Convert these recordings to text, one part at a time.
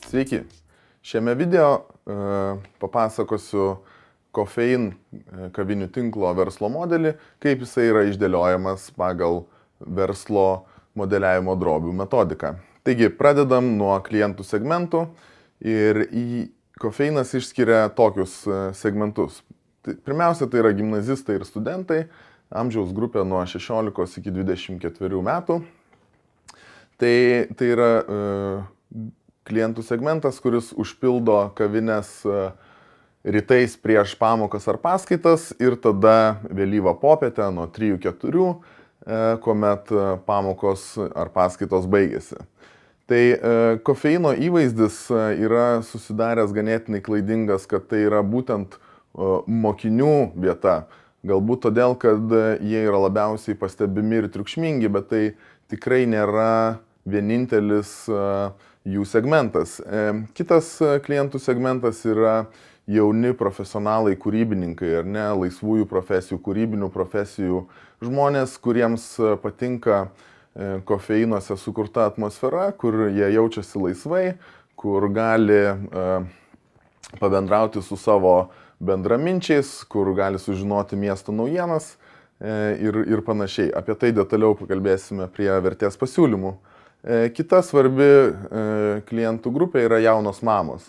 Sveiki. Šiame video papasakosiu Kofein kavinių tinklo verslo modelį, kaip jisai yra išdėliojamas pagal verslo modeliavimo drobių metodiką. Taigi, pradedam nuo klientų segmentų ir Kofeinas išskiria tokius segmentus. Pirmiausia, tai yra gimnazistai ir studentai, amžiaus grupė nuo 16 iki 24 metų. Tai yra klientų segmentas, kuris užpildo kavines rytais prieš pamokas ar paskaitas ir tada vėlyvą popietę nuo 3-4, kuomet pamokos ar paskaitos baigėsi. Tai kofeino įvaizdis yra susidaręs ganėtinai klaidingas, kad tai yra būtent mokinių vieta. Galbūt todėl, kad jie yra labiausiai pastebimi ir triukšmingi, bet tai tikrai nėra vienintelis jų segmentas. Kitas klientų segmentas yra jauni profesionalai, kūrybininkai, ar ne, laisvųjų profesijų, kūrybinių profesijų žmonės, kuriems patinka kofeinuose sukurta atmosfera, kur jie jaučiasi laisvai, kur gali pabendrauti su savo bendraminčiais, kur gali sužinoti miesto naujienas ir panašiai. Apie tai detaliau pakalbėsime prie vertės pasiūlymų. Kita svarbi klientų grupė yra jaunos mamos.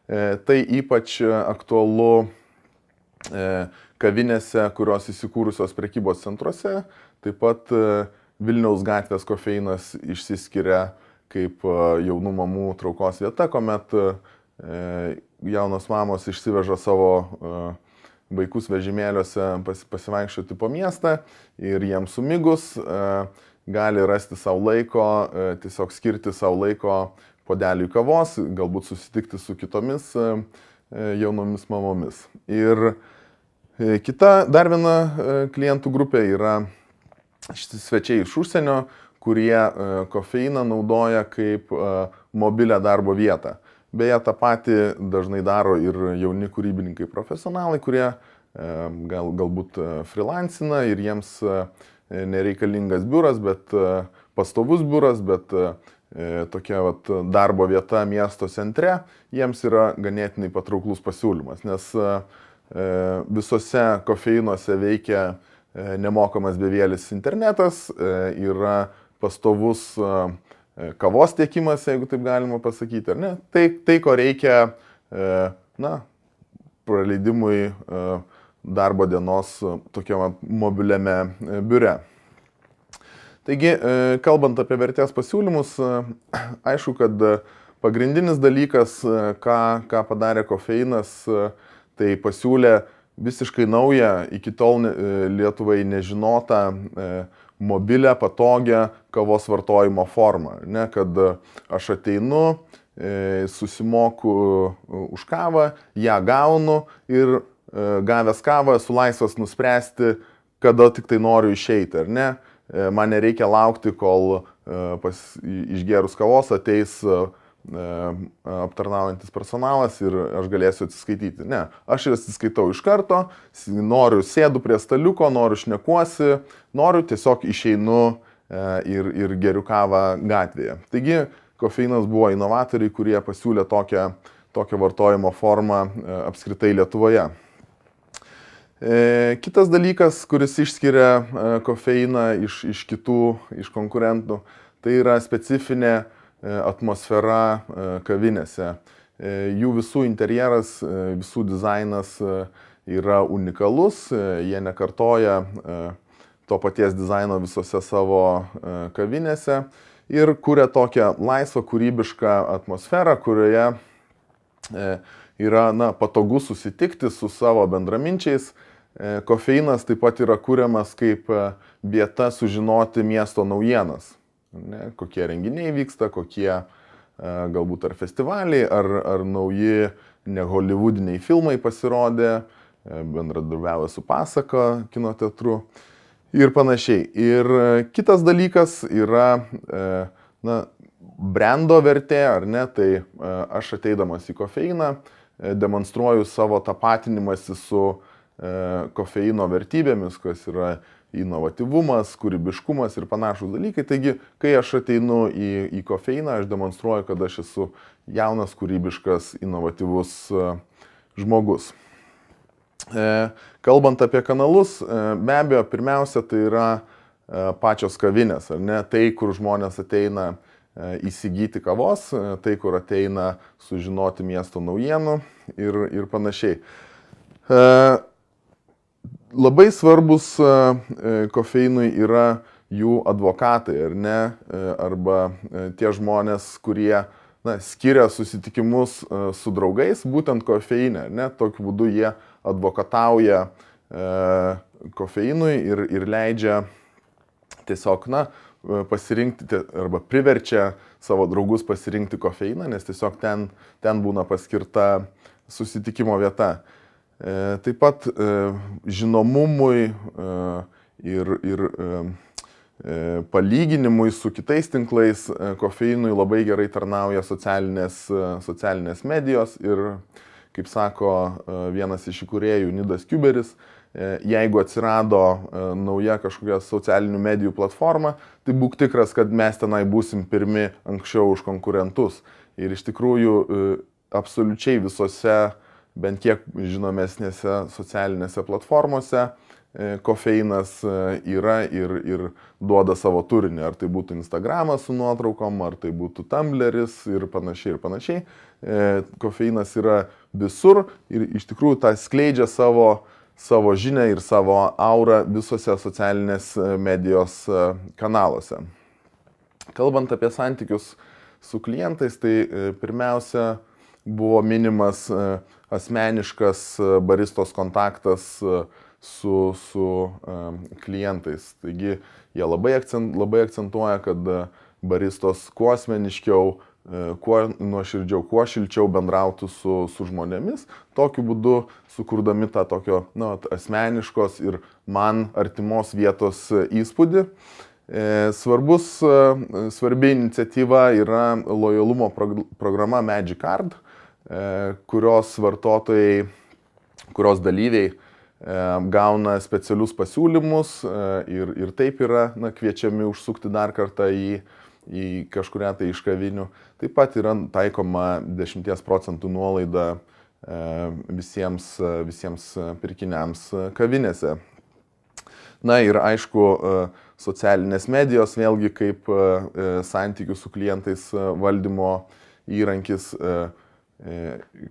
Tai ypač aktualu kavinėse, kurios įsikūrusios prekybos centruose. Taip pat Vilniaus gatvės Kofeinas išsiskiria kaip jaunų mamų traukos vieta, kuomet jaunos mamos išsiveža savo vaikus vežimėliuose pasivaikščioti po miestą ir jiems sumigus gali rasti savo laiko, tiesiog skirti savo laiko puodeliui kavos, galbūt susitikti su kitomis jaunomis mamomis. Ir kita dar viena klientų grupė yra svečiai iš užsienio, kurie kofeiną naudoja kaip mobilią darbo vietą. Beje, tą patį dažnai daro ir jauni kūrybininkai profesionalai, kurie galbūt freelancina ir jiems nereikalingas biuras, bet pastovus biuras, bet tokia darbo vieta miesto centre jiems yra ganėtinai patrauklus pasiūlymas, nes visose kofeinuose veikia nemokamas bevėlis internetas, yra pastovus kavos tiekimas, jeigu taip galima pasakyti, ar ne? Tai ko reikia praleidimui darbo dienos tokiame mobiliame biure. Taigi, kalbant apie vertės pasiūlymus, aišku, kad pagrindinis dalykas, ką padarė Kofeinas, tai pasiūlė visiškai naują, iki tol Lietuvai nežinotą, mobilią, patogią kavos vartojimo formą. Ne, kad aš ateinu, susimoku už kavą, ją gaunu ir gavęs kavą esu laisvas nuspręsti, kada tik tai noriu išeiti, ar ne. Man nereikia laukti, kol išgėrus kavos ateis aptarnaujantis personalas ir aš galėsiu atsiskaityti. Ne, aš atsiskaitau iš karto, noriu sėdu prie staliuko, noriu šnekuosi, noriu tiesiog išeinu ir geriu kavą gatvėje. Taigi, Kofeinas buvo inovatoriai, kurie pasiūlė tokią vartojimo formą apskritai Lietuvoje. Kitas dalykas, kuris išskiria Kofeiną iš konkurentų, tai yra specifinė atmosfera kavinėse. Jų visų interjeras, visų dizainas yra unikalus, jie nekartoja to paties dizaino visose savo kavinėse ir kuria tokią laisvą, kūrybišką atmosferą, kurioje yra patogu susitikti su savo bendraminčiais. Kofeinas taip pat yra kuriamas kaip vieta sužinoti miesto naujienas. Ne, kokie renginiai vyksta, kokie galbūt ar festivaliai, ar nauji neholivudiniai filmai pasirodė, bendradarbiavę su Pasaka kino teatru ir panašiai. Ir kitas dalykas yra brendo vertė, ar ne, tai aš ateidamas į Kofeiną demonstruoju savo tapatinimąsi su kofeino vertybėmis, kas yra inovatyvumas, kūrybiškumas ir panašūs dalykai. Taigi, kai aš ateinu į kofeiną, aš demonstruoju, kad aš esu jaunas, kūrybiškas, inovatyvus žmogus. Kalbant apie kanalus, be abejo, pirmiausia, tai yra pačios kavinės, ar ne? Tai, kur žmonės ateina įsigyti kavos, tai, kur ateina sužinoti miesto naujienų ir panašiai. Labai svarbus kofeinui yra jų advokatai, ar ne? Arba tie žmonės, kurie skiria susitikimus su draugais, būtent kofeinė, ne? Tokiu būdu jie advokatauja kofeinui ir leidžia tiesiog, pasirinkti arba priverčia savo draugus pasirinkti kofeiną, nes tiesiog ten būna paskirta susitikimo vieta. Taip pat žinomumui ir palyginimui su kitais tinklais kofeinui labai gerai tarnauja socialinės medijos ir, kaip sako vienas iš įkūrėjų Nidas Kiuberis, jeigu atsirado nauja kažkokia socialinių medijų platforma, tai būk tikras, kad mes tenai būsim pirmi anksčiau už konkurentus. Ir iš tikrųjų absoliučiai visose, bent kiek žinomesnėse socialinėse platformose, kofeinas yra ir duoda savo turinį. Ar tai būtų Instagramas su nuotraukom, ar tai būtų Tumbleris ir panašiai. Kofeinas yra visur ir iš tikrųjų tą skleidžia savo žinią ir savo aurą visose socialinės medijos kanaluose. Kalbant apie santykius su klientais, tai pirmiausia buvo minimas asmeniškas baristos kontaktas su klientais. Taigi jie labai akcentuoja, kad baristos kuo asmeniškiau, kuo nuoširdžiau, kuo šilčiau bendrautų su žmonėmis, tokiu būdu sukurdami tą tokio asmeniškos ir man artimos vietos įspūdį. Svarbi iniciatyva yra lojalumo programa Magic Card, kurios dalyviai gauna specialius pasiūlymus ir taip yra kviečiami užsukti dar kartą į kažkurią tai iš kavinių. Taip pat yra taikoma 10% nuolaida visiems pirkiniams kavinėse. Ir aišku, socialinės medijos vėlgi kaip santykių su klientais valdymo įrankis,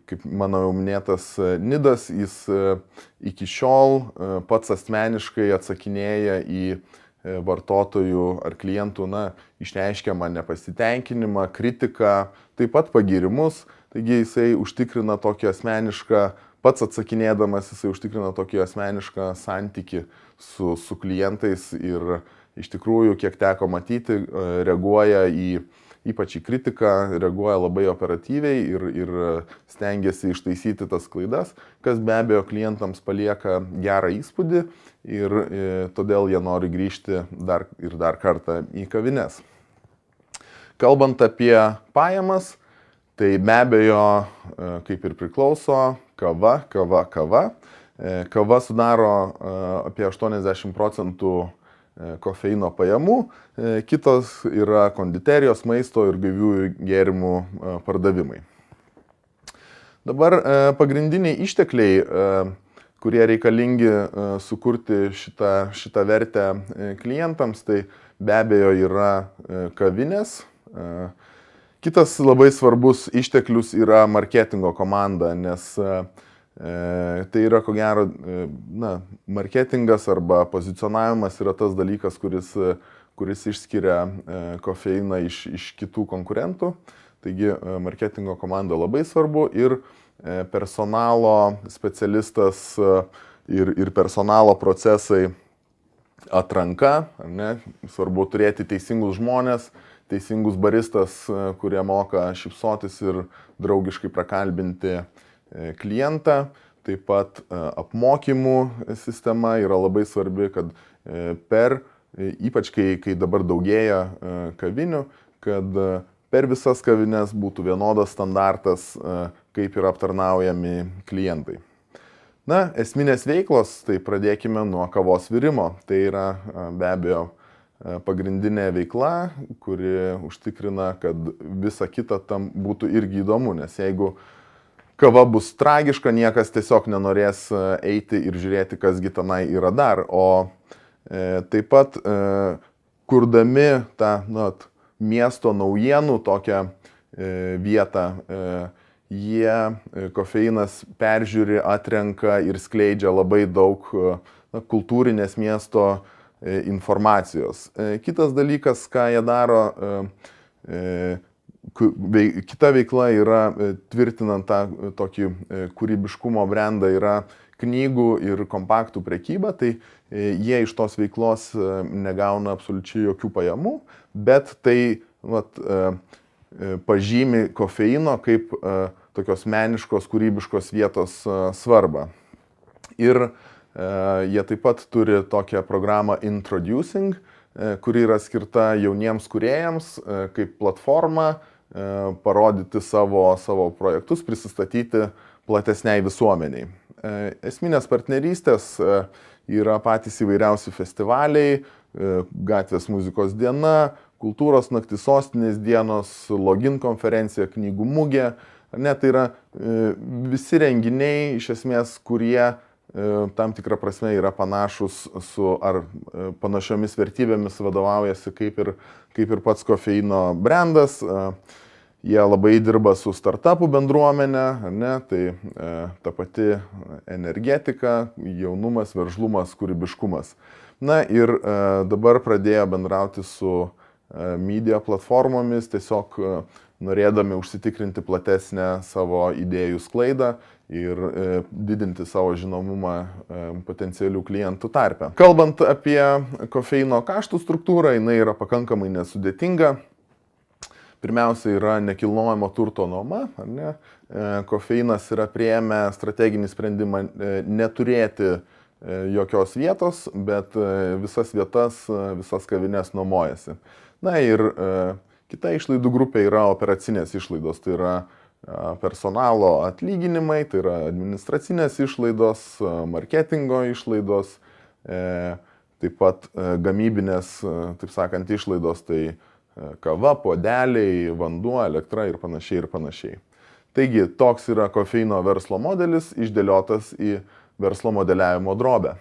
kaip mano jau minėtas Nidas, jis iki šiol pats asmeniškai atsakinėja į vartotojų ar klientų išreiškiamą nepasitenkinimą, kritiką, taip pat pagirimus. Taigi jisai užtikrina tokį asmenišką, pats atsakinėdamas jisai užtikrina tokį asmenišką santykį su klientais ir iš tikrųjų, kiek teko matyti, reaguoja ypač į kritiką, reaguoja labai operatyviai ir stengiasi ištaisyti tas klaidas, kas be abejo klientams palieka gerą įspūdį ir todėl jie nori grįžti dar kartą į kavines. Kalbant apie pajamas, tai be abejo, kaip ir priklauso, kava. Kava sudaro apie 80% kofeino pajamų, kitos yra konditerijos, maisto ir gaiviųjų gėrimų pardavimai. Dabar pagrindiniai ištekliai, kurie reikalingi sukurti šitą vertę klientams, tai be abejo yra kavinės. Kitas labai svarbus išteklius yra marketingo komanda, nes tai yra, ko gero, marketingas arba pozicionavimas yra tas dalykas, kuris išskiria kofeiną iš kitų konkurentų. Taigi marketingo komanda labai svarbu ir personalo specialistas ir personalo procesai, atranka, ne? Svarbu turėti teisingus žmonės, teisingus baristas, kurie moka šypsotis ir draugiškai prakalbinti klientą. Taip pat apmokymų sistema yra labai svarbi, kad ypač kai dabar daugėja kavinių, kad per visas kavines būtų vienodas standartas, kaip yra aptarnaujami klientai. Na, esminės veiklos, tai pradėkime nuo kavos virimo. Tai yra be abejo pagrindinė veikla, kuri užtikrina, kad visa kita tam būtų irgi įdomu, nes jeigu kava bus tragiška, niekas tiesiog nenorės eiti ir žiūrėti, kasgi tenai yra dar. O taip pat kurdami tą miesto naujienų tokią vietą, kofeinas peržiūri, atrenka ir skleidžia labai daug kultūrinės miesto informacijos. Kitas dalykas, ką jie daro, kita veikla yra, tvirtinant tą tokį kūrybiškumo brandą, yra knygų ir kompaktų prekyba, tai jie iš tos veiklos negauna absoliučiai jokių pajamų, bet tai pažymi kofeino kaip tokios meniškos, kūrybiškos vietos svarbą. Ir jie taip pat turi tokią programą Introducing, kuri yra skirta jauniems kūrėjams kaip platforma parodyti savo projektus, prisistatyti platesniai visuomeniai. Esminės partnerystės yra patys įvairiausi festivaliai, gatvės muzikos diena, kultūros naktis sostinės dienos, login konferencija, knygų mugė. Tai yra visi renginiai, iš esmės, kurie tam tikrą prasme yra panašus ar panašiomis vertybėmis vadovaujasi kaip ir pats kofeino brandas. Jie labai dirba su startupų bendruomenė, tai ta pati energetika, jaunumas, veržlumas, kūrybiškumas. Ir dabar pradėjo bendrauti su media platformomis, tiesiog norėdami užsitikrinti platesnę savo idėjų sklaidą ir didinti savo žinomumą potencialių klientų tarpe. Kalbant apie kofeino kaštų struktūrą, jinai yra pakankamai nesudėtinga. Pirmiausia yra nekilnojamo turto nuoma. Kofeinas yra priėmę strateginį sprendimą neturėti jokios vietos, bet visas vietas, visas kavines nuomojasi. Ir kita išlaidų grupė yra operacinės išlaidos, tai yra personalo atlyginimai, tai yra administracinės išlaidos, marketingo išlaidos, taip pat gamybinės, taip sakant, išlaidos, tai kava, puodeliai, vanduo, elektra ir panašiai. Taigi, toks yra kofeino verslo modelis išdėliotas į verslo modeliavimo drobę.